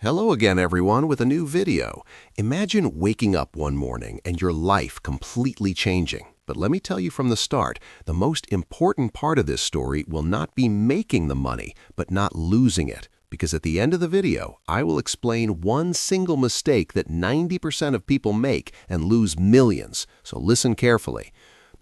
Hello again, everyone, with a new video. Imagine waking up one morning and your life completely changing. But let me tell you from the start, the most important part of this story will not be making the money, but not losing it. Because at the end of the video, I will explain one single mistake that 90% of people make and lose millions. So listen carefully.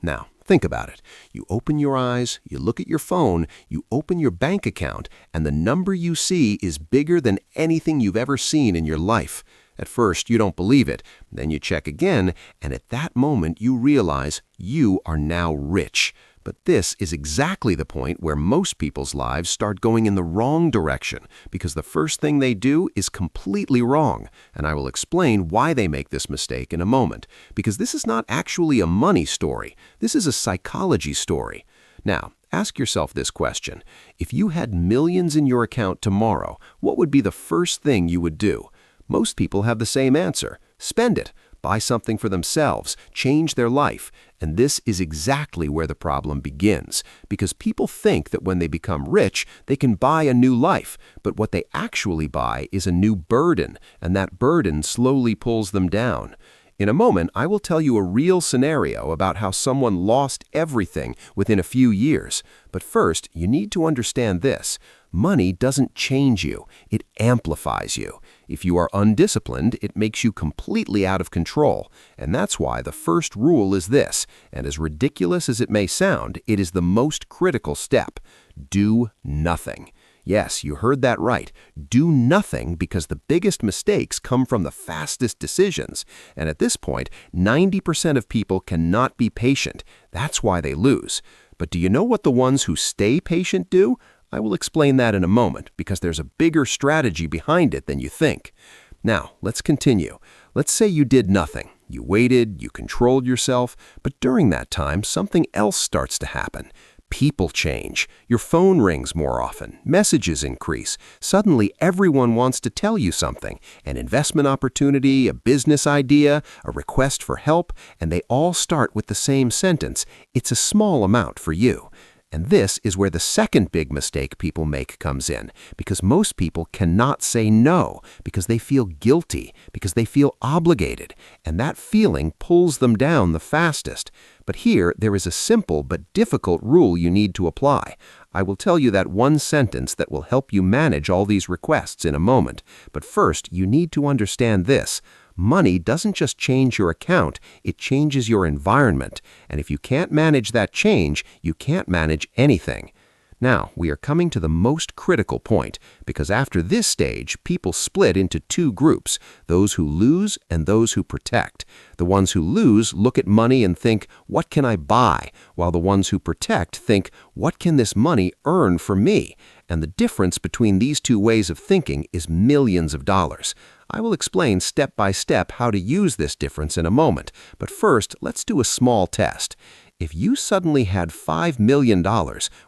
Now, think about it. You open your eyes, you look at your phone, you open your bank account, and the number you see is bigger than anything you've ever seen in your life. At first, you don't believe it. Then you check again, and at that moment, you realize you are now rich. But this is exactly the point where most people's lives start going in the wrong direction, because the first thing they do is completely wrong. And I will explain why they make this mistake in a moment, because this is not actually a money story. This is a psychology story. Now, ask yourself this question. If you had millions in your account tomorrow, what would be the first thing you would do? Most people have the same answer. Spend it. Buy something for themselves, change their life. And this is exactly where the problem begins, because people think that when they become rich, they can buy a new life. But what they actually buy is a new burden, and that burden slowly pulls them down. In a moment, I will tell you a real scenario about how someone lost everything within a few years. But first, you need to understand this. Money doesn't change you, it amplifies you. If you are undisciplined, it makes you completely out of control. And that's why the first rule is this, and as ridiculous as it may sound, it is the most critical step. Do nothing. Yes, you heard that right. Do nothing, because the biggest mistakes come from the fastest decisions. And at this point, 90% of people cannot be patient. That's why they lose. But do you know what the ones who stay patient do? I will explain that in a moment, because there's a bigger strategy behind it than you think. Now, let's continue. Let's say you did nothing. You waited, you controlled yourself, but during that time, something else starts to happen. People change. Your phone rings more often. Messages increase. Suddenly, everyone wants to tell you something. An investment opportunity, a business idea, a request for help, and they all start with the same sentence. It's a small amount for you. And this is where the second big mistake people make comes in, because most people cannot say no, because they feel guilty, because they feel obligated, and that feeling pulls them down the fastest. But here, there is a simple but difficult rule you need to apply. I will tell you that one sentence that will help you manage all these requests in a moment. But first, you need to understand this. Money doesn't just change your account, it changes your environment. And if you can't manage that change, you can't manage anything. Now, we are coming to the most critical point, because after this stage, people split into two groups, those who lose and those who protect. The ones who lose look at money and think, what can I buy? While the ones who protect think, what can this money earn for me? And the difference between these two ways of thinking is millions of dollars. I will explain step by step how to use this difference in a moment, but first, let's do a small test. If you suddenly had $5 million,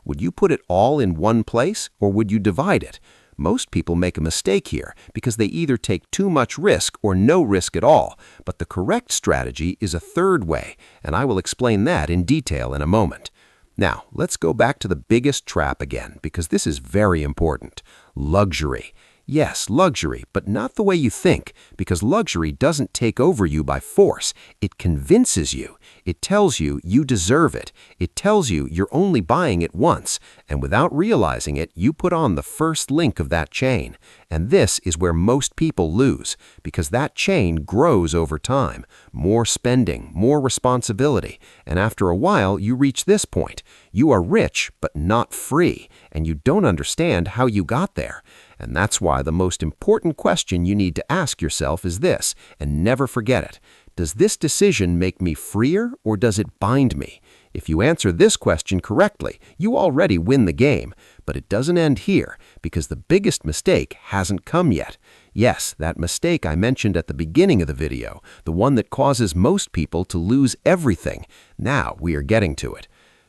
would you put it all in one place, or would you divide it? Most people make a mistake here because they either take too much risk or no risk at all, but the correct strategy is a third way, and I will explain that in detail in a moment. Now, let's go back to the biggest trap again, because this is very important. Luxury. Yes, luxury, but not the way you think, because luxury doesn't take over you by force. It convinces you. It tells you you deserve it. It tells you you're only buying it once, and without realizing it, you put on the first link of that chain. And this is where most people lose, because that chain grows over time. More spending, more responsibility, and after a while, you reach this point. You are rich, but not free, and you don't understand how you got there. And that's why the most important question you need to ask yourself is this, and never forget it. Does this decision make me freer, or does it bind me? If you answer this question correctly, you already win the game. But it doesn't end here, because the biggest mistake hasn't come yet. Yes, that mistake I mentioned at the beginning of the video, the one that causes most people to lose everything. Now we are getting to it.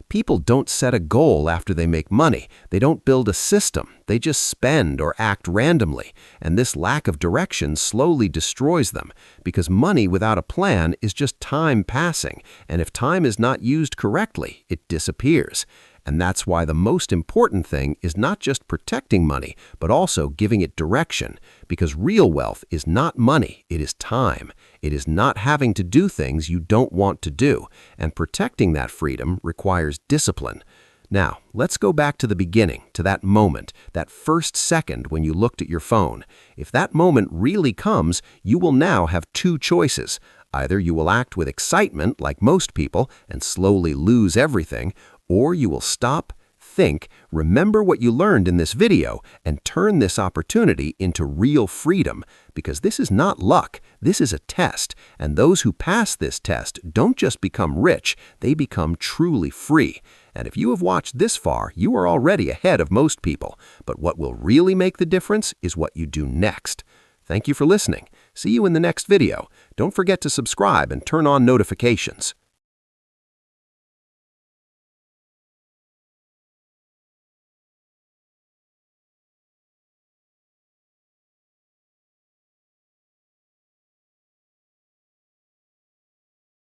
People don't set a goal after they make money. They don't build a system. They just spend or act randomly. And this lack of direction slowly destroys them, because money without a plan is just time passing. And if time is not used correctly, it disappears. And that's why the most important thing is not just protecting money, but also giving it direction. Because real wealth is not money, it is time. It is not having to do things you don't want to do. And protecting that freedom requires discipline. Now, let's go back to the beginning, to that moment, that first second when you looked at your phone. If that moment really comes, you will now have two choices. Either you will act with excitement, like most people, and slowly lose everything, or you will stop, think, remember what you learned in this video, and turn this opportunity into real freedom. Because this is not luck, this is a test, and those who pass this test don't just become rich, they become truly free. And if you have watched this far, you are already ahead of most people. But what will really make the difference is what you do next. Thank you for listening. See you in the next video. Don't forget to subscribe and turn on notifications.